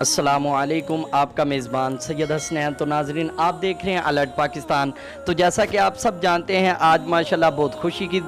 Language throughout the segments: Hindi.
अस्सलामुअलैकुम, आपका मेज़बान सैयद हसनैन। तो नाजरीन, आप देख रहे हैं अलर्ट पाकिस्तान। तो जैसा कि आप सब जानते हैं, आज माशाल्लाह बहुत खुशी की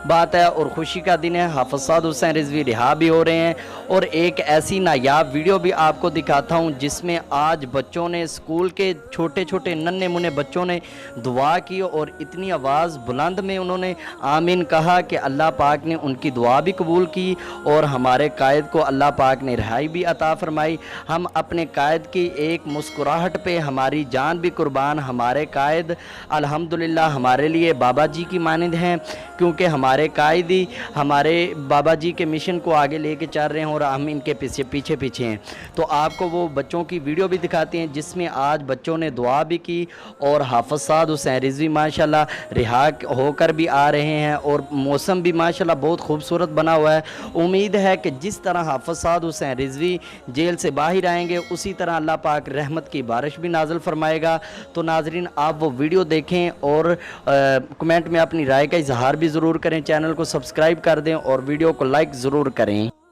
बात है और ख़ुशी का दिन है। हाफ़िज़ साद हुसैन रिज़वी रिहा भी हो रहे हैं और एक ऐसी नायाब वीडियो भी आपको दिखाता हूं जिसमें आज बच्चों ने, स्कूल के छोटे छोटे नन्हे मुन्ने बच्चों ने दुआ की और इतनी आवाज़ बुलंद में उन्होंने आमीन कहा कि अल्लाह पाक ने उनकी दुआ भी कबूल की और हमारे कायद को अल्लाह पाक ने रिहाई भी अता फ़रमाई। हम अपने कायद की एक मुस्कुराहट पे हमारी जान भी कुर्बान। हमारे कायद अल्हम्दुलिल्लाह हमारे लिए बाबा जी की मानंद हैं, क्योंकि हमारे कायद ही हमारे बाबा जी के मिशन को आगे लेके चल रहे हैं और हम इनके पीछे पीछे पीछे हैं। तो आपको वो बच्चों की वीडियो भी दिखाते हैं जिसमें आज बच्चों ने दुआ भी की और हाफ़िज़ साद हुसैन रिज़वी माशाल्लाह रिहा होकर भी आ रहे हैं और मौसम भी माशाल्लाह बहुत खूबसूरत बना हुआ है। उम्मीद है कि जिस तरह हाफ़िज़ साद हुसैन रिज़वी जेल से बाहर आएंगे उसी तरह अल्लाह पाक रहमत की बारिश भी नाज़िल फरमाएगा। तो नाजरीन, आप वो वीडियो देखें और कमेंट में अपनी राय का इजहार भी ज़रूर करें। चैनल को सब्सक्राइब कर दें और वीडियो को लाइक ज़रूर करें।